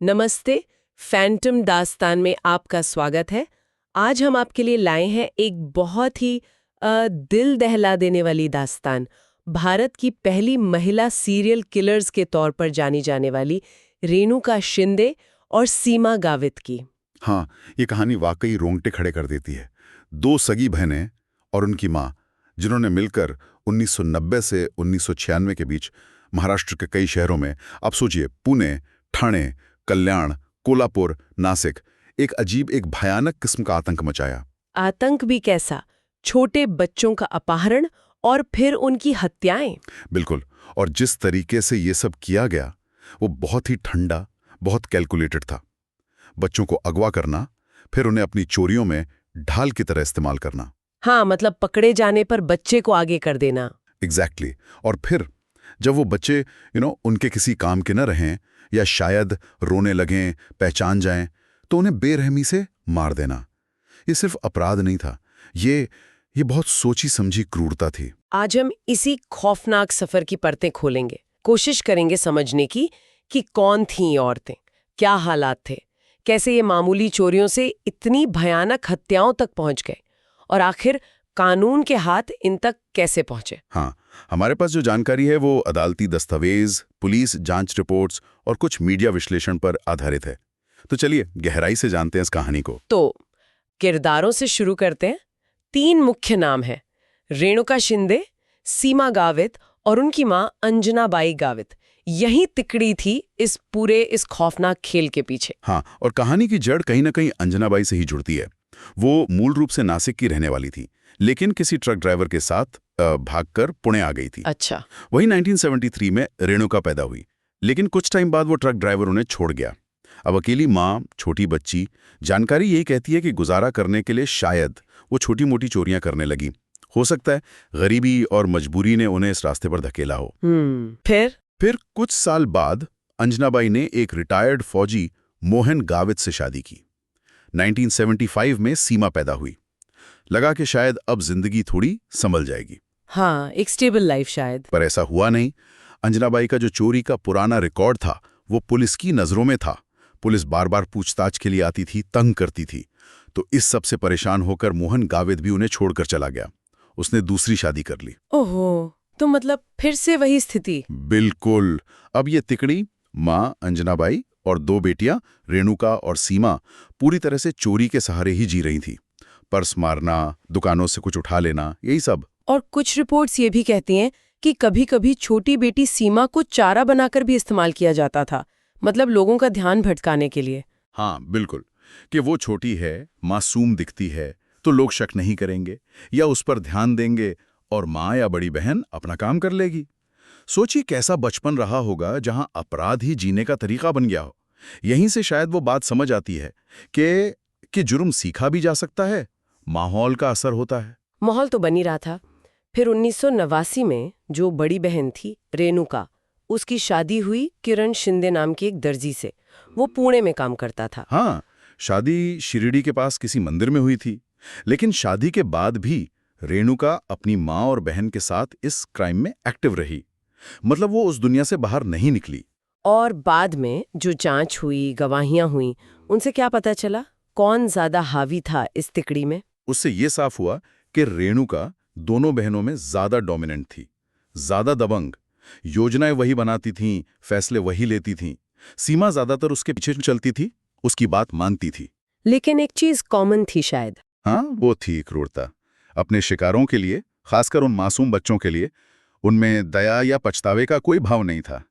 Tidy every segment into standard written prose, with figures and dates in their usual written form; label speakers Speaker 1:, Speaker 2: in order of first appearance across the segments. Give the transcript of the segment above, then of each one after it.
Speaker 1: नमस्ते। फैंटम दास्तान में आपका स्वागत है। आज हम आपके लिए लाए हैं एक बहुत ही दिल दहला देने वाली दास्तान। भारत की पहली महिला सीरियल किलर्स के तौर पर जानी जाने वाली रेणुका शिंदे और सीमा गावित की।
Speaker 2: हाँ, ये कहानी वाकई रोंगटे खड़े कर देती है। दो सगी बहनें और उनकी माँ, जिन्होंने मिलकर 1990 से 1996 के बीच महाराष्ट्र के कई शहरों में, आप सोचिए, पुणे, ठाणे, कल्याण, कोल्हापुर, नासिक, एक अजीब, एक भयानक किस्म का आतंक मचाया।
Speaker 1: आतंक भी कैसा? छोटे बच्चों का अपहरण और फिर उनकी हत्याएं।
Speaker 2: बिल्कुल। और जिस तरीके से ये सब किया गया, वो बहुत ही ठंडा, बहुत कैलकुलेटेड था। बच्चों को अगवा करना, फिर उन्हें अपनी चोरियों में ढाल की तरह इस्तेमाल करना।
Speaker 1: हाँ, मतलब पकड़े जाने पर बच्चे को आगे कर देना।
Speaker 2: एग्जैक्टली। और फिर जब वो बच्चे उनके किसी काम के न रहें या शायद रोने लगें, पहचान जाएं, तो उन्हें बेरहमी से मार देना। ये सिर्फ अपराध नहीं था, ये बहुत सोची समझी क्रूरता थी।
Speaker 1: आज हम इसी खौफनाक सफर की परतें खोलेंगे, कोशिश करेंगे समझने की कि कौन थीं ये औरतें, क्या हालात थे, कैसे ये मामूली चोरियों से इतनी भयानक हत्याओं तक पहुंच गए और आखिर कानून के हाथ इन तक कैसे पहुंचे।
Speaker 2: हाँ, हमारे पास जो जानकारी है वो अदालती दस्तावेज, पुलिस जांच रिपोर्ट्स और कुछ मीडिया विश्लेषण पर आधारित है। तो चलिए गहराई से जानते हैं इस कहानी को।
Speaker 1: तो किरदारों से शुरू करते हैं। 3 मुख्य नाम हैं, रेणुका शिंदे, सीमा गावित और उनकी मां अंजना बाई गावित। यही तिकड़ी थी इस खौफनाक खेल के पीछे।
Speaker 2: हाँ, और कहानी की जड़ कहीं ना कहीं अंजनाबाई से ही जुड़ती है। वो मूल रूप से नासिक की रहने वाली थी, लेकिन किसी ट्रक ड्राइवर के साथ भागकर पुणे आ गई थी।
Speaker 1: अच्छा।
Speaker 2: वही 1973 में रेणुका पैदा हुई, लेकिन कुछ टाइम बाद वो ट्रक ड्राइवर उन्हें छोड़ गया। अब अकेली माँ, छोटी बच्ची, जानकारी यही कहती है कि गुजारा करने के लिए शायद वो छोटी मोटी चोरियां करने लगी। हो सकता है गरीबी और मजबूरी ने उन्हें इस रास्ते पर धकेला हो। फिर कुछ साल बाद अंजनाबाई ने एक रिटायर्ड फौजी मोहन गावित से शादी की। 1975 में सीमा पैदा हुई। लगा कि शायद अब जिंदगी थोड़ी संभल जाएगी।
Speaker 1: हाँ, एक स्टेबल लाइफ शायद।
Speaker 2: पर ऐसा हुआ नहीं। अंजनाबाई का जो चोरी का पुराना रिकॉर्ड था, वो पुलिस की नजरों में था। पुलिस बार बार पूछताछ के लिए आती थी, तंग करती थी। तो इस सब से परेशान होकर मोहन गावित भी उन्हें छोड़कर चला गया। उसने दूसरी शादी कर ली।
Speaker 1: ओहो, तो मतलब फिर से वही स्थिति।
Speaker 2: बिल्कुल। अब ये तिकड़ी, माँ अंजनाबाई और 2 बेटियां रेणुका और सीमा, पूरी तरह से चोरी के सहारे ही जी रही थी। पर्स मारना, दुकानों से कुछ उठा लेना, यही सब।
Speaker 1: और कुछ रिपोर्ट्स ये भी कहती हैं कि कभी-कभी छोटी बेटी सीमा को चारा बनाकर भी इस्तेमाल किया जाता था, मतलब लोगों का ध्यान भटकाने के लिए।
Speaker 2: हाँ, बिल्कुल। कि वो छोटी है, मासूम दिखती है, तो लोग शक नहीं करेंगे या उस पर ध्यान देंगे और माँ या बड़ी बहन अपना काम कर लेगी। सोचिए कैसा बचपन रहा होगा जहां अपराध ही जीने का तरीका बन गया हो। यहीं से शायद वो बात समझ आती है कि जुर्म सीखा भी जा सकता है, माहौल का असर होता है।
Speaker 1: माहौल तो बन ही रहा था। फिर 1989 में जो बड़ी बहन थी रेणुका, उसकी शादी हुई किरण शिंदे नाम के एक दर्जी से। वो पुणे में काम करता था।
Speaker 2: हाँ, शादी शिरडी के पास किसी मंदिर में हुई थी। लेकिन शादी के बाद भी रेणुका अपनी माँ और बहन के साथ इस क्राइम में एक्टिव रही। मतलब वो उस दुनिया से बाहर नहीं निकली।
Speaker 1: और बाद में जो जांच हुई, गवाहियां हुई, उनसे क्या पता चला? कौन ज्यादा हावी था इस तिकड़ी में?
Speaker 2: उससे ये साफ हुआ कि रेणुका दोनों बहनों में ज्यादा डोमिनेंट थी, ज्यादा दबंग। योजनाएं वही बनाती थीं, फैसले वही लेती थीं। सीमा ज्यादातर उसके पीछे चलती थी, उसकी बात मानती थी।
Speaker 1: लेकिन एक चीज कॉमन थी शायद।
Speaker 2: हाँ, वो थी क्रूरता। अपने शिकारों के लिए, खासकर उन मासूम बच्चों के लिए, उनमें दया या पछतावे का कोई भाव नहीं था।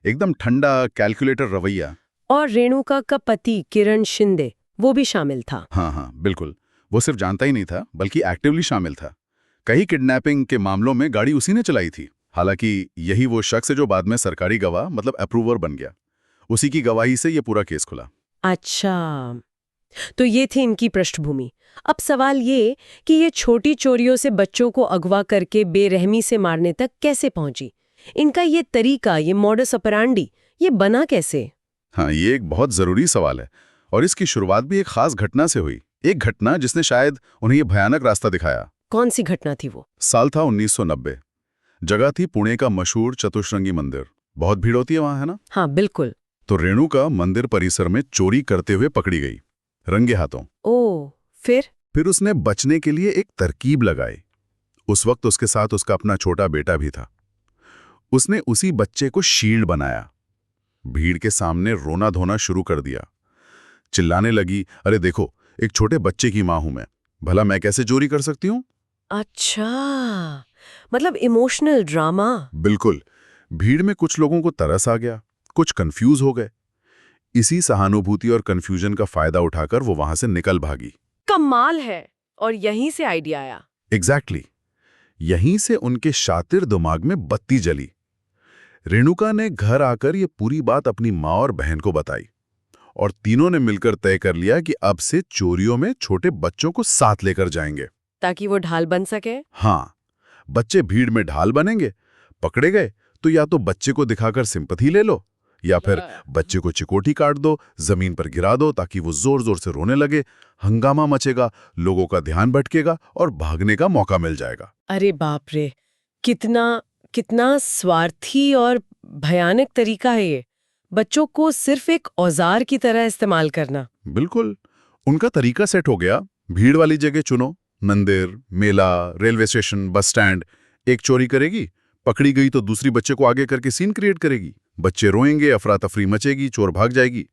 Speaker 2: एकदम ठंडा, कैलकुलेटर रवैया।
Speaker 1: और रेणुका का पति किरण शिंदे, वो भी शामिल था।
Speaker 2: हाँ, बिल्कुल। वो सिर्फ जानता ही नहीं था, बल्कि एक्टिवली शामिल था। कई किडनैपिंग के मामलों में गाड़ी उसी ने चलाई थी। हालांकि यही वो शख्स है जो बाद में सरकारी गवाह, मतलब अप्रूवर बन गया। उसी की गवाही से ये पूरा केस खुला।
Speaker 1: अच्छा, तो ये थी इनकी पृष्ठभूमि। अब सवाल ये कि ये छोटी चोरियों से बच्चों को अगवा करके बेरहमी से मारने तक कैसे पहुंची? इनका ये तरीका, ये मॉडस ऑपरेंडी, ये बना कैसे?
Speaker 2: हाँ, ये एक बहुत जरूरी सवाल है। और इसकी शुरुआत भी एक खास घटना से हुई। एक घटना जिसने शायद उन्हें ये भयानक रास्ता दिखाया।
Speaker 1: कौन सी घटना थी वो?
Speaker 2: साल था 1990। जगह थी पुणे का मशहूर चतुश्रृंगी मंदिर। बहुत भीड़ होती है वहां, है ना?
Speaker 1: हाँ, बिल्कुल।
Speaker 2: तो रेणुका मंदिर परिसर में चोरी करते हुए पकड़ी गई, रंगे हाथों।
Speaker 1: ओह, फिर
Speaker 2: उसने बचने के लिए एक तरकीब लगाई। उस वक्त उसके साथ उसका अपना छोटा बेटा भी था। उसने उसी बच्चे को शील्ड बनाया, भीड़ के सामने रोना धोना शुरू कर दिया। चिल्लाने लगी, अरे देखो, एक छोटे बच्चे की माँ हूं मैं, भला मैं कैसे चोरी कर सकती हूँ।
Speaker 1: अच्छा, मतलब इमोशनल ड्रामा।
Speaker 2: बिल्कुल। भीड़ में कुछ लोगों को तरस आ गया, कुछ कंफ्यूज हो गए। इसी सहानुभूति और कंफ्यूजन का फायदा उठाकर वो वहां से निकल भागी।
Speaker 1: कमाल है। और यहीं से आइडिया आया।
Speaker 2: एग्जैक्टली। यहीं से उनके शातिर दिमाग में बत्ती जली। रेणुका ने घर आकर ये पूरी बात अपनी माँ और बहन को बताई, और तीनों ने मिलकर तय कर लिया कि अब से चोरियों में छोटे बच्चों को साथ लेकर जाएंगे,
Speaker 1: ताकि वो ढाल बन सके।
Speaker 2: हाँ, बच्चे भीड़ में ढाल बनेंगे। पकड़े गए तो या तो बच्चे को दिखाकर सिंपैथी ले लो, या फिर बच्चे को चिकोटी काट दो, जमीन पर गिरा दो ताकि वो जोर जोर से रोने लगे। हंगामा मचेगा, लोगों का ध्यान भटकेगा और भागने का मौका मिल जाएगा।
Speaker 1: अरे बाप रे, कितना कितना स्वार्थी और भयानक तरीका है ये, बच्चों को सिर्फ एक औजार की तरह इस्तेमाल करना।
Speaker 2: बिल्कुल। उनका तरीका सेट हो गया। भीड़ वाली जगह चुनो, मंदिर, मेला, रेलवे स्टेशन, बस स्टैंड। एक चोरी करेगी, पकड़ी गई तो दूसरी बच्चे को आगे करके सीन क्रिएट करेगी। बच्चे रोएंगे, अफरा तफरी मचेगी, चोर भाग जाएगी।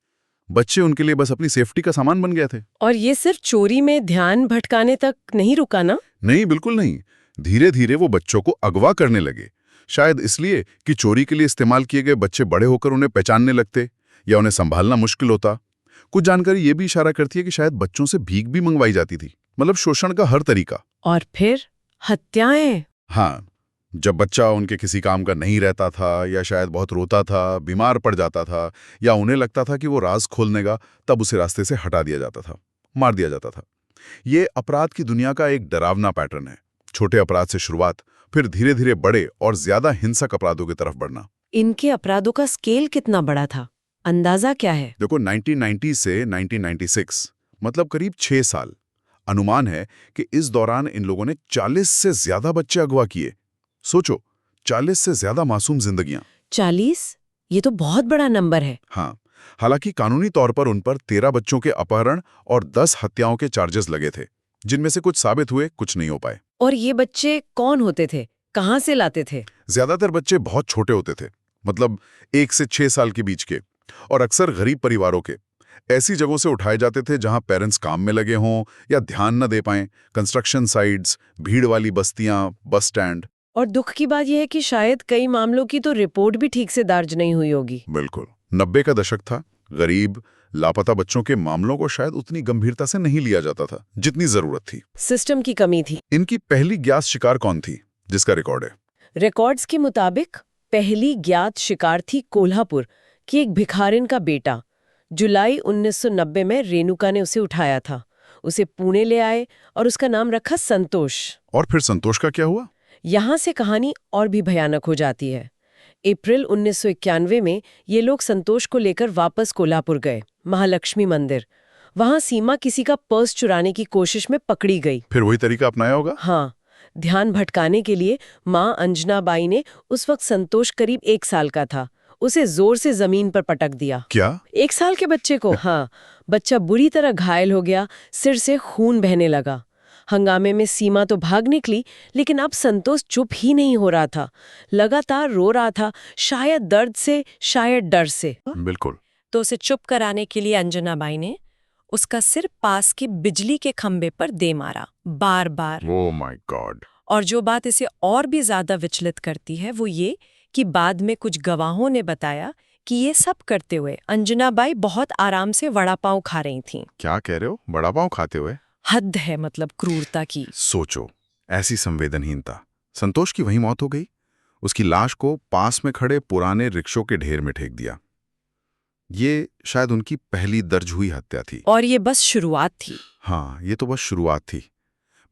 Speaker 2: बच्चे उनके लिए बस अपनी सेफ्टी का सामान बन गए थे।
Speaker 1: और ये सिर्फ चोरी में ध्यान भटकाने तक नहीं रुका ना?
Speaker 2: नहीं, बिल्कुल नहीं। धीरे धीरे वो बच्चों को अगवा करने लगे, शायद इसलिए कि चोरी के लिए इस्तेमाल किए गए बच्चे बड़े होकर उन्हें पहचानने लगते या उन्हें संभालना मुश्किल होता। कुछ जानकारी ये भी इशारा करती है कि शायद बच्चों से भीख भी मंगवाई जाती थी, मतलब शोषण का हर तरीका।
Speaker 1: और फिर हत्याएं।
Speaker 2: हाँ, जब बच्चा उनके किसी काम का नहीं रहता था, या शायद बहुत रोता था, बीमार पड़ जाता था, या उन्हें लगता था कि वो राज खोल देगा, तब उसे रास्ते से हटा दिया जाता था, मार दिया जाता था। ये अपराध की दुनिया का एक डरावना पैटर्न है। छोटे अपराध से शुरुआत, फिर धीरे धीरे बड़े और ज्यादा हिंसक अपराधों की तरफ बढ़ना।
Speaker 1: इनके अपराधों का स्केल कितना बड़ा था, अंदाजा क्या है?
Speaker 2: देखो, 1990 से 1996, मतलब करीब 6 साल। अनुमान है कि इस दौरान इन लोगों ने 40 से ज्यादा बच्चे अगवा किए। सोचो, 40 से ज्यादा मासूम जिंदगियां।
Speaker 1: 40? ये तो बहुत बड़ा नंबर है।
Speaker 2: हाँ, हालांकि कानूनी तौर पर उन पर 13 बच्चों के अपहरण और 10 हत्याओं के चार्जेस लगे थे, जिनमें से कुछ साबित हुए, कुछ नहीं हो पाए।
Speaker 1: और ये बच्चे कौन होते थे, कहाँ से लाते थे?
Speaker 2: ज्यादातर बच्चे बहुत छोटे होते थे, मतलब 1 से 6 साल के बीच के, और अक्सर गरीब परिवारों के। ऐसी जगहों से उठाए जाते थे जहां पेरेंट्स काम में लगे हों या ध्यान न दे पाएं। कंस्ट्रक्शन साइट्स, भीड़ वाली बस्तियां, बस स्टैंड।
Speaker 1: और दुख की बात यह है कि शायद कई मामलों की तो रिपोर्ट भी ठीक से दर्ज नहीं हुई होगी।
Speaker 2: बिल्कुल। 90 का दशक था। गरीब, लापता बच्चों के मामलों को शायद उतनी गंभीरता से नहीं लिया जाता था जितनी जरूरत थी।
Speaker 1: सिस्टम की कमी थी।
Speaker 2: इनकी पहली ज्ञात शिकार कौन थी, जिसका रिकॉर्ड है?
Speaker 1: रिकॉर्ड्स के मुताबिक पहली ज्ञात शिकार थी कोल्हापुर की एक भिखारिन का बेटा। जुलाई 1990 में रेणुका ने उसे उठाया था, उसे पुणे ले आए और उसका नाम रखा संतोष।
Speaker 2: और फिर संतोष का क्या हुआ?
Speaker 1: यहाँ से कहानी और भी भयानक हो जाती है। अप्रैल 1991 में ये लोग संतोष को लेकर वापस कोल्हापुर गए, महालक्ष्मी मंदिर। वहां सीमा किसी का पर्स चुराने की कोशिश में पकड़ी गई।
Speaker 2: फिर वही तरीका अपनाया होगा?
Speaker 1: हाँ, ध्यान भटकाने के लिए माँ अंजना बाई ने, उस वक्त संतोष करीब 1 साल का था, उसे जोर से जमीन पर पटक दिया।
Speaker 2: क्या?
Speaker 1: 1 साल के बच्चे को? हाँ। बच्चा बुरी तरह घायल हो गया, सिर से खून बहने लगा। हंगामे में सीमा तो भाग निकली, लेकिन अब संतोष चुप ही नहीं हो रहा था, लगातार रो रहा था, शायद दर्द से, शायद डर से।
Speaker 2: बिल्कुल।
Speaker 1: तो उसे चुप कराने के लिए अंजना बाई ने उसका सिर पास के बिजली के खंबे पर दे मारा, बार बार।
Speaker 2: Oh my God.
Speaker 1: और जो बात इसे और भी ज्यादा विचलित करती है वो ये कि बाद में कुछ गवाहों ने बताया कि ये सब करते हुए अंजना बाई बहुत आराम से वड़ा पाव खा रही थीं।
Speaker 2: क्या कह रहे हो? वड़ा पाव खाते हुए?
Speaker 1: हद है, मतलब क्रूरता की।
Speaker 2: सोचो, ऐसी संवेदनहीनता। संतोष की वहीं मौत हो गई। उसकी लाश को पास में खड़े पुराने रिक्शों के ढेर में फेंक दिया। ये शायद उनकी पहली दर्ज हुई हत्या थी।
Speaker 1: और ये बस शुरुआत थी।
Speaker 2: हाँ, ये तो बस शुरुआत थी।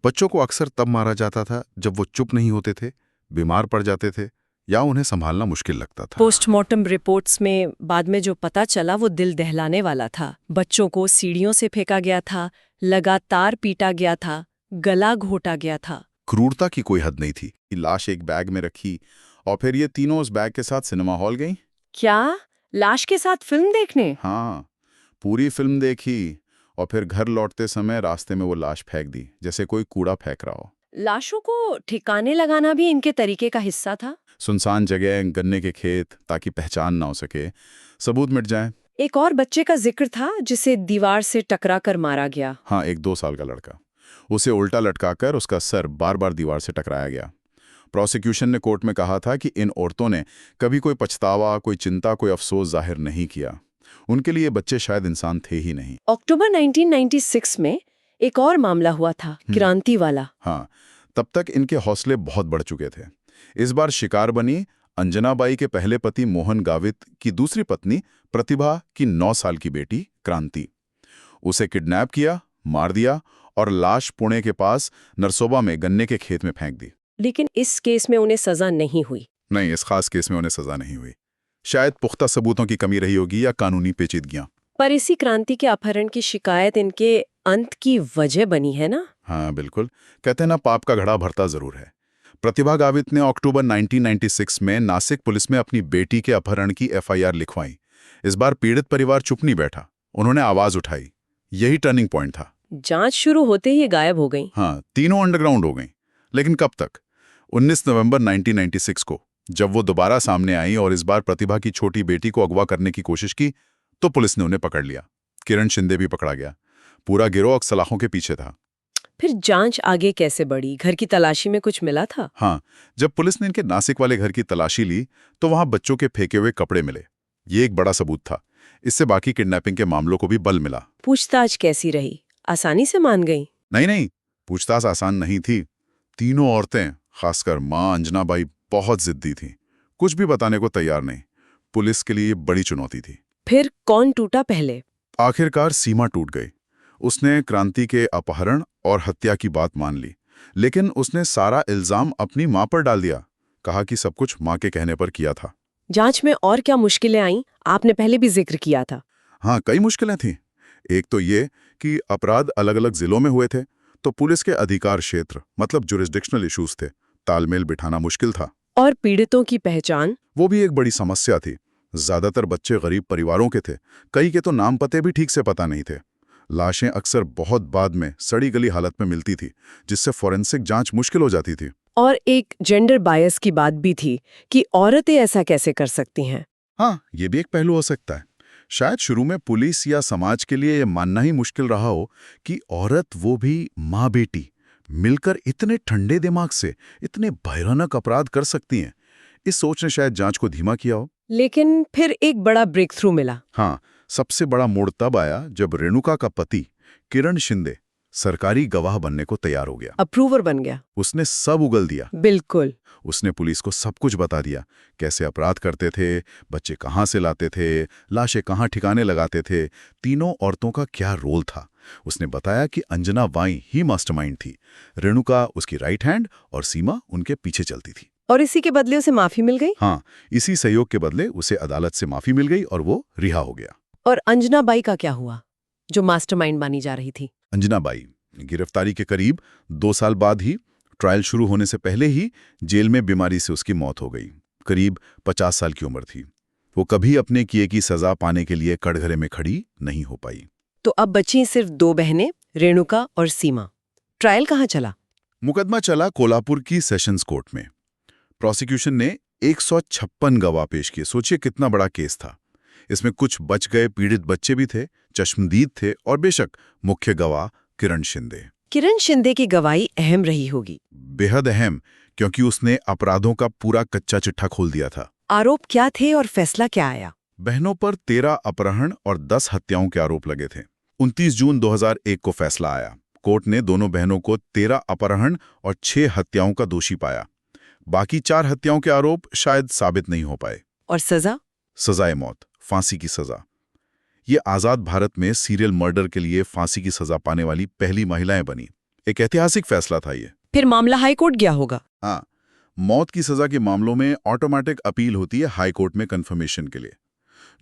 Speaker 2: बच्चों को अक्सर तब मारा जाता था जब वो चुप नहीं होते थे, बीमार पड़ जाते थे, या उन्हें संभालना मुश्किल लगता था।
Speaker 1: पोस्टमार्टम रिपोर्ट्स में बाद में जो पता चला वो दिल दहलाने वाला था। बच्चों को सीढ़ियों से फेंका गया था, लगातार पीटा गया था, गला घोटा गया था।
Speaker 2: क्रूरता की कोई हद नहीं थी। लाश एक बैग में रखी और फिर ये तीनों उस बैग के साथ सिनेमा हॉल गई।
Speaker 1: क्या? लाश के साथ फिल्म देखने?
Speaker 2: हाँ, पूरी फिल्म देखी और फिर घर लौटते समय रास्ते में वो लाश फेंक दी, जैसे कोई कूड़ा फेंक रहा हो।
Speaker 1: लाशों को ठिकाने लगाना भी इनके तरीके का हिस्सा था।
Speaker 2: सुनसान जगह, गन्ने के खेत, ताकि पहचान ना हो सके, सबूत मिट जाए।
Speaker 1: एक और बच्चे का जिक्र था जिसे दीवार से टकरा कर मारा गया।
Speaker 2: हाँ, एक 2 साल का लड़का। उसे उल्टा लटकाकर उसका सर बार बार दीवार से टकराया गया। प्रोसिक्यूशन ने कोर्ट में कहा था कि इन औरतों ने कभी कोई पछतावा, कोई चिंता, कोई अफसोस जाहिर नहीं किया। उनके लिए बच्चे शायद इंसान थे ही नहीं।
Speaker 1: अक्टूबर 1996 में एक और मामला हुआ था, क्रांति वाला।
Speaker 2: हाँ, तब तक इनके हौसले बहुत बढ़ चुके थे। इस बार शिकार बनी अंजनाबाई के पहले पति मोहन गावित की दूसरी पत्नी प्रतिभा की 9 साल की बेटी क्रांति। उसे किडनैप किया, मार दिया और लाश पुणे के पास नरसोबा में गन्ने के खेत में फेंक दी।
Speaker 1: लेकिन इस केस में उन्हें सजा नहीं हुई।
Speaker 2: नहीं, इस खास केस में उन्हें सजा नहीं हुई। शायद पुख्ता सबूतों की कमी रही होगी या कानूनी पेचीदगियां।
Speaker 1: पर इसी क्रांति के अपहरण की शिकायत इनके अंत की वजह बनी है ना?
Speaker 2: हाँ बिल्कुल, कहते हैं ना, पाप का घड़ा भरता जरूर है। प्रतिभा गावित ने अक्टूबर 1996 में नासिक पुलिस में अपनी बेटी के अपहरण की एफआईआर लिखवाई। इस बार पीड़ित परिवार चुप नहीं बैठा, उन्होंने आवाज उठाई। यही टर्निंग पॉइंट था।
Speaker 1: जांच शुरू होते ही गायब हो गई।
Speaker 2: हाँ, तीनों अंडरग्राउंड हो गई। लेकिन कब तक? 19 नवंबर 1996 को जब वो दोबारा सामने आई और इस बार प्रतिभा की छोटी बेटी को अगवा करने की कोशिश की, तो पुलिस ने उन्हें पकड़ लिया। किरण शिंदे भी पकड़ा गया। पूरा गिरोह सलाखों के पीछे था।
Speaker 1: फिर जांच आगे कैसे बढ़ी? घर की तलाशी में कुछ मिला था?
Speaker 2: हाँ, जब पुलिस ने इनके नासिक वाले घर की तलाशी ली तो वहां बच्चों के फेंके हुए कपड़े मिले। ये एक बड़ा सबूत था। इससे बाकी किडनैपिंग के मामलों को भी बल मिला।
Speaker 1: पूछताछ कैसी रही? आसानी से मान गई?
Speaker 2: नहीं, पूछताछ आसान नहीं थी। तीनों औरतें, खासकर मां अंजनाबाई, बहुत जिद्दी थीं। कुछ भी बताने को तैयार नहीं। पुलिस के लिए ये बड़ी चुनौती थी।
Speaker 1: फिर कौन टूटा पहले?
Speaker 2: आखिरकार सीमा टूट गई। उसने क्रांति के अपहरण और हत्या की बात मान ली, लेकिन उसने सारा इल्जाम अपनी मां पर डाल दिया। कहा कि सब कुछ मां के कहने पर किया था।
Speaker 1: जांच में और क्या मुश्किलें आईं? आपने पहले भी जिक्र किया था।
Speaker 2: हाँ, कई मुश्किलें थीं। एक तो ये कि अपराध अलग अलग जिलों में हुए थे, तो पुलिस के अधिकार क्षेत्र, मतलब जुरिस्डिक्शनल इश्यूज थे। तालमेल बिठाना मुश्किल था।
Speaker 1: और पीड़ितों की पहचान?
Speaker 2: वो भी एक बड़ी समस्या थी। ज्यादातर बच्चे गरीब परिवारों के थे। कई के तो नाम पते भी ठीक से पता नहीं थे। लाशें अक्सर बहुत बाद में सड़ी गली हालत में मिलती थी, जिससे फॉरेंसिक जांच मुश्किल हो जाती थी।
Speaker 1: और एक जेंडर बायस की बात भी थी कि औरतें ऐसा कैसे कर सकती हैं।
Speaker 2: हाँ, ये भी एक पहलू हो सकता है। शायद शुरू में पुलिस या समाज के लिए ये मानना ही मुश्किल रहा हो कि औरत, वो भी माँ बेटी, मिलकर इतने ठंडे दिमाग से इतने भयानक अपराध कर सकती हैं। इस सोच ने शायद जांच को धीमा किया हो।
Speaker 1: लेकिन फिर एक बड़ा ब्रेक थ्रू मिला।
Speaker 2: हाँ, सबसे बड़ा मोड़ तब आया जब रेणुका का पति किरण शिंदे सरकारी गवाह बनने को तैयार हो गया।
Speaker 1: अप्रूवर बन गया।
Speaker 2: उसने सब उगल दिया।
Speaker 1: बिल्कुल।
Speaker 2: उसने पुलिस को सब कुछ बता दिया। कैसे अपराध करते थे, बच्चे कहाँ से लाते थे, लाशें कहाँ ठिकाने लगाते थे, तीनों औरतों का क्या रोल था। उसने बताया कि अंजना वाई ही मास्टरमाइंड थी। रेणुका उसकी राइट हैंड और सीमा उनके पीछे चलती थी।
Speaker 1: और इसी के बदले उसे माफी मिल गई?
Speaker 2: हाँ, इसी सहयोग के बदले उसे अदालत से माफी मिल गई और वो रिहा हो गया।
Speaker 1: और अंजनाबाई का क्या हुआ, जो मास्टरमाइंड मानी जा रही थी?
Speaker 2: अंजनाबाई गिरफ्तारी के करीब 2 साल बाद ही, ट्रायल शुरू होने से पहले ही, जेल में बीमारी से उसकी मौत हो गई। करीब 50 साल की उम्र थी। वो कभी अपने किए की सजा पाने के लिए कटघरे में खड़ी नहीं हो पाई।
Speaker 1: तो अब बची सिर्फ 2 बहनें, रेणुका और सीमा। ट्रायल कहाँ चला?
Speaker 2: मुकदमा चला कोल्हापुर की सेशंस कोर्ट में। प्रोसिक्यूशन ने 156 गवाह पेश किए। सोचिए कितना बड़ा केस था। इसमें कुछ बच गए पीड़ित बच्चे भी थे, चश्मदीद थे और बेशक मुख्य गवाह किरण शिंदे।
Speaker 1: किरण शिंदे की गवाही अहम रही होगी।
Speaker 2: बेहद अहम, क्योंकि उसने अपराधों का पूरा कच्चा चिट्ठा खोल दिया था।
Speaker 1: आरोप क्या थे और फैसला क्या आया?
Speaker 2: बहनों पर 13 अपहरण और 10 हत्याओं के आरोप लगे थे। 29 जून 2001 को फैसला आया। कोर्ट ने दोनों बहनों को 13 अपहरण और 6 हत्याओं का दोषी पाया। बाकी 4 हत्याओं के आरोप शायद साबित नहीं हो पाए।
Speaker 1: और सजा?
Speaker 2: सजाए मौत, फांसी की सजा। ये आजाद भारत में सीरियल मर्डर के लिए फांसी की सजा पाने वाली पहली महिलाएं बनी। एक ऐतिहासिक फैसला था ये।
Speaker 1: फिर मामला हाई कोर्ट गया होगा?
Speaker 2: हाँ, मौत की सजा के मामलों में ऑटोमेटिक अपील होती है हाई कोर्ट में कंफर्मेशन के लिए।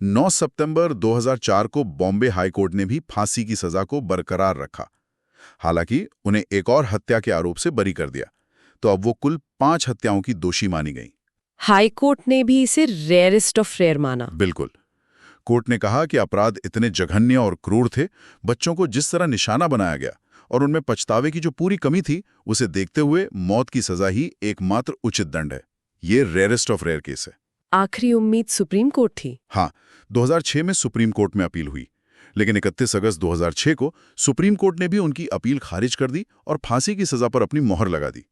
Speaker 2: 9 सितंबर 2004 को बॉम्बे हाई कोर्ट ने भी फांसी की सजा को बरकरार रखा। हालांकि उन्हें एक और हत्या के आरोप से बरी कर दिया, तो अब वो कुल 5 हत्याओं की दोषी मानी गई।
Speaker 1: हाई कोर्ट ने भी इसे रेयरेस्ट ऑफ रेयर माना।
Speaker 2: बिल्कुल। कोर्ट ने कहा कि अपराध इतने जघन्य और क्रूर थे, बच्चों को जिस तरह निशाना बनाया गया और उनमें पछतावे की जो पूरी कमी थी, उसे देखते हुए मौत की सजा ही एकमात्र उचित दंड है। ये रेयरेस्ट ऑफ रेयर केस है।
Speaker 1: आखिरी उम्मीद सुप्रीम कोर्ट थी।
Speaker 2: हाँ, 2006 में सुप्रीम कोर्ट में अपील हुई, लेकिन 31 अगस्त 2006 को सुप्रीम कोर्ट ने भी उनकी अपील खारिज कर दी और फांसी की सजा पर अपनी मोहर लगा दी।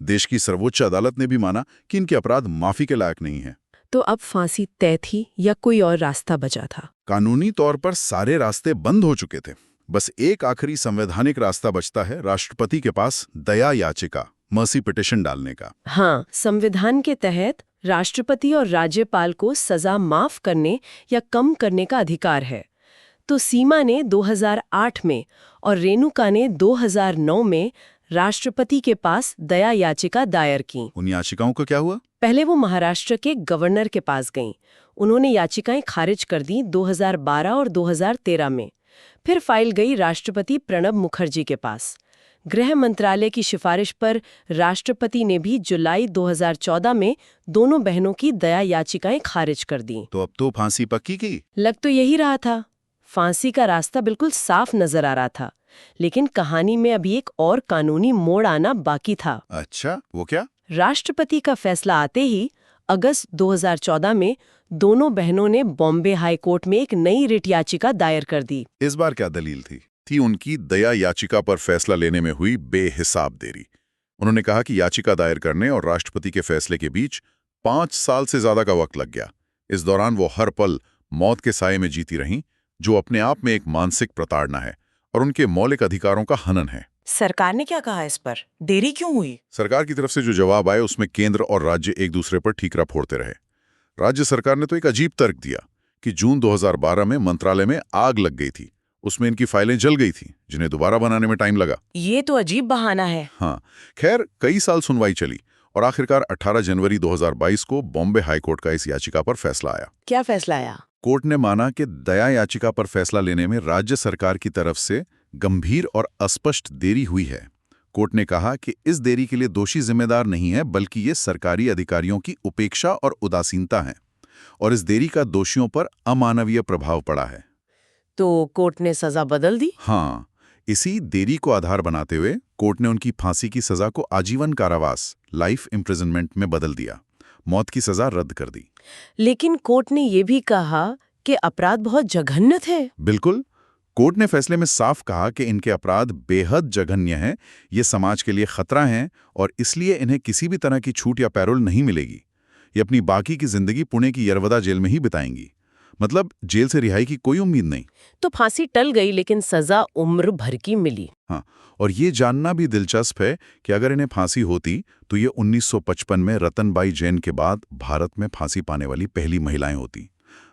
Speaker 2: देश की सर्वोच्च अदालत ने भी माना कि इनके अपराध माफी के लायक नहीं हैं।
Speaker 1: तो अब फांसी तय थी या कोई और रास्ता बचा था?
Speaker 2: कानूनी तौर पर सारे रास्ते बंद हो चुके थे। बस एक आखिरी संवैधानिक रास्ता बचता है, राष्ट्रपति के पास दया याचिका, मर्सी पिटिशन डालने का।
Speaker 1: हाँ, संविधान के तहत राष्ट्रपति और राज्यपाल को सजा माफ करने या कम करने का अधिकार है। तो सीमा ने 2008 में और रेणुका ने 2009 में राष्ट्रपति के पास दया याचिका दायर की।
Speaker 2: उन याचिकाओं का क्या हुआ?
Speaker 1: पहले वो महाराष्ट्र के गवर्नर के पास गईं। उन्होंने याचिकाएं खारिज कर दी 2012 और 2013 में। फिर फाइल गई राष्ट्रपति प्रणब मुखर्जी के पास। गृह मंत्रालय की सिफारिश पर राष्ट्रपति ने भी जुलाई 2014 में दोनों बहनों की दया याचिकाएं खारिज कर दी।
Speaker 2: तो अब तो फांसी पक्की की?
Speaker 1: लग तो यही रहा था। फांसी का रास्ता बिल्कुल साफ नजर आ रहा था, लेकिन कहानी में अभी एक और कानूनी मोड़ आना बाकी था।
Speaker 2: अच्छा, वो क्या?
Speaker 1: राष्ट्रपति का फैसला आते ही अगस्त 2014 में दोनों बहनों ने बॉम्बे हाई कोर्ट में एक नई रिट याचिका दायर कर दी।
Speaker 2: इस बार क्या दलील थी? उनकी दया याचिका पर फैसला लेने में हुई बेहिसाब देरी। उन्होंने कहा कि याचिका दायर करने और राष्ट्रपति के फैसले के बीच 5 साल से ज्यादा का वक्त लग गया। इस दौरान वो हर पल मौत के साये में जीती रहीं, जो अपने आप में एक मानसिक प्रताड़ना है और उनके मौलिक अधिकारों का हनन है।
Speaker 3: सरकार ने क्या कहा इस पर? देरी क्यों हुई?
Speaker 2: सरकार की तरफ से जो जवाब आए उसमें केंद्र और राज्य एक दूसरे पर ठीकरा फोड़ते रहे। राज्य सरकार ने तो एक अजीब तर्क दिया कि जून 2012 में मंत्रालय में आग लग गई थी, उसमें इनकी फाइलें जल गई थी, जिन्हें दोबारा बनाने में टाइम लगा।
Speaker 3: ये तो अजीब बहाना है।
Speaker 2: हाँ, खैर कई साल सुनवाई चली और आखिरकार 18 जनवरी 2022 को बॉम्बे हाईकोर्ट का इस याचिका पर फैसला आया।
Speaker 3: क्या फैसला आया?
Speaker 2: कोर्ट ने माना कि दया याचिका पर फैसला लेने में राज्य सरकार की तरफ से गंभीर और अस्पष्ट देरी हुई है। कोर्ट ने कहा कि इस देरी के लिए दोषी जिम्मेदार नहीं है, बल्कि ये सरकारी अधिकारियों की उपेक्षा और उदासीनता है, और इस देरी का दोषियों पर अमानवीय प्रभाव पड़ा है।
Speaker 3: तो कोर्ट ने सजा बदल दी?
Speaker 2: हाँ, इसी देरी को आधार बनाते हुए कोर्ट ने उनकी फांसी की सजा को आजीवन कारावास, लाइफ इम्प्रिजनमेंट में बदल दिया, मौत की सजा रद्द कर दी।
Speaker 3: लेकिन कोर्ट ने ये भी कहा कि अपराध बहुत जघन्य थे।
Speaker 2: बिल्कुल, कोर्ट ने फैसले में साफ कहा कि इनके अपराध बेहद जघन्य हैं, ये समाज के लिए खतरा हैं और इसलिए इन्हें किसी भी तरह की छूट या पैरोल नहीं मिलेगी। ये अपनी बाकी की जिंदगी पुणे की यरवदा जेल में ही बिताएंगी। मतलब जेल से रिहाई की कोई उम्मीद नहीं।
Speaker 3: तो फांसी टल गई, लेकिन सजा उम्र भर की मिली।
Speaker 2: हाँ, और ये जानना भी दिलचस्प है कि अगर इन्हें फांसी होती तो ये 1955 में रतनबाई जैन के बाद भारत में फांसी पाने वाली पहली महिलाएं होती।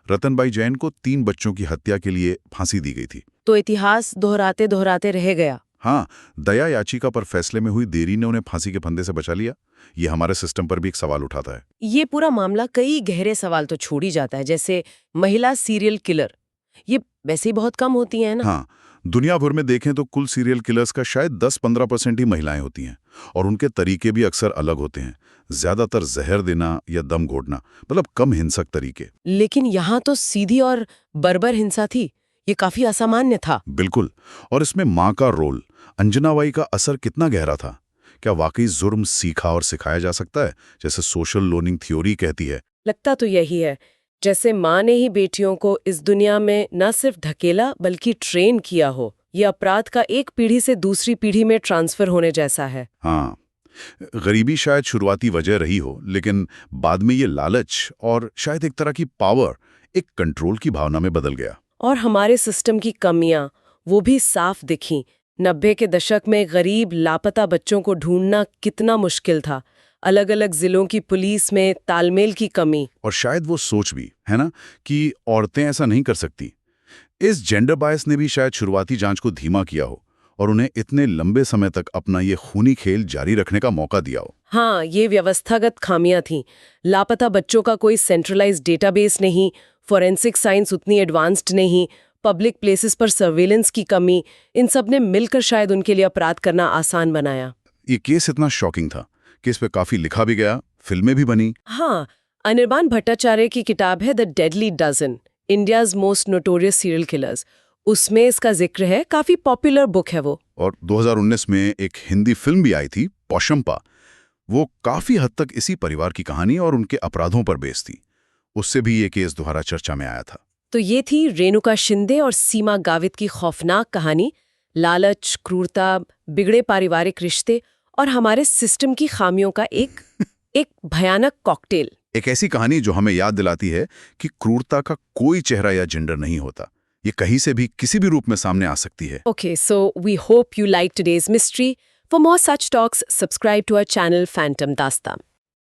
Speaker 2: रतनबाई जैन को 3 बच्चों की हत्या के लिए फांसी दी गई थी।
Speaker 3: तो इतिहास दोहराते दोहराते रह गया।
Speaker 2: हाँ, दया याचिका पर फैसले में हुई देरी ने उन्हें फांसी के फंदे से बचा लिया। ये हमारे सिस्टम पर भी एक सवाल उठाता है।
Speaker 3: ये पूरा मामला कई गहरे सवाल तो छोड़ ही जाता है, जैसे महिला सीरियल किलर, ये वैसे ही बहुत कम होती हैं ना?
Speaker 2: हाँ, दुनिया भर में देखें तो कुल सीरियल किलर्स का शायद 10-15% ही महिलाएं होती हैं, और उनके तरीके भी अक्सर अलग होते हैं। ज्यादातर जहर देना या दम घोटना, मतलब कम हिंसक तरीके।
Speaker 3: लेकिन यहाँ तो सीधी और बर्बर हिंसा थी। ये काफी असामान्य था।
Speaker 2: बिल्कुल, और इसमें माँ का रोल, अंजनाबाई का असर कितना गहरा था। क्या वाकई जुर्म सीखा और सिखाया जा सकता है, जैसे सोशल लर्निंग थ्योरी कहती है?
Speaker 1: लगता तो यही है, जैसे माँ ने ही बेटियों को इस दुनिया में न सिर्फ धकेला बल्कि ट्रेन किया हो। ये अपराध का एक पीढ़ी से दूसरी पीढ़ी में ट्रांसफर होने जैसा है।
Speaker 2: हाँ, गरीबी शायद शुरुआती वजह रही हो, लेकिन बाद में ये लालच और शायद एक तरह की पावर, एक कंट्रोल की भावना में बदल गया।
Speaker 1: और हमारे सिस्टम की कमियां वो भी साफ दिखीं। 90 के दशक में गरीब लापता बच्चों को ढूंढना कितना मुश्किल था। अलग अलग जिलों की पुलिस में तालमेल की कमी,
Speaker 2: और शायद वो सोच भी है ना कि औरतें ऐसा नहीं कर सकती। इस जेंडर बायस ने भी शायद शुरुआती जांच को धीमा किया हो और उन्हें इतने लंबे समय तक अपना ये खूनी खेल जारी रखने का मौका दिया हो।
Speaker 1: हाँ, ये व्यवस्थागत खामियां थीं। लापता बच्चों का कोई सेंट्रलाइज्ड डेटाबेस नहीं, फॉरेंसिक साइंस उतनी एडवांस्ड नहीं, पब्लिक प्लेसेस पर सर्वेलेंस की कमी, इन सब ने मिलकर शायद उनके लिए अपराध करना आसान बनाया।
Speaker 2: ये केस इतना शॉकिंग था कि इस पे काफी लिखा भी गया, फिल्में भी बनी।
Speaker 1: हाँ, अनिर्बान भट्टाचार्य की किताब है the deadly dozen.
Speaker 3: India's most notorious serial killers, उसमें इसका जिक्र है, काफी पॉपुलर बुक है वो।
Speaker 2: और 2019 में एक हिंदी फिल्म भी आई थी, पोशंपा। वो काफी हद तक इसी परिवार की कहानी और उनके अपराधों पर बेस्ड थी। उससे भी ये केस दोबारा चर्चा में आया था।
Speaker 3: तो ये थी रेणुका शिंदे और सीमा गावित की खौफनाक कहानी। लालच, क्रूरता, बिगड़े पारिवारिक रिश्ते और हमारे सिस्टम की खामियों का एक भयानक कॉकटेल।
Speaker 2: एक ऐसी कहानी जो हमें याद दिलाती है कि क्रूरता का कोई चेहरा या जेंडर नहीं होता। ये कहीं से भी किसी भी रूप में सामने आ सकती है।
Speaker 3: Okay, so we hope you liked today's mystery. For more such talks, subscribe to our channel Phantom Dastan.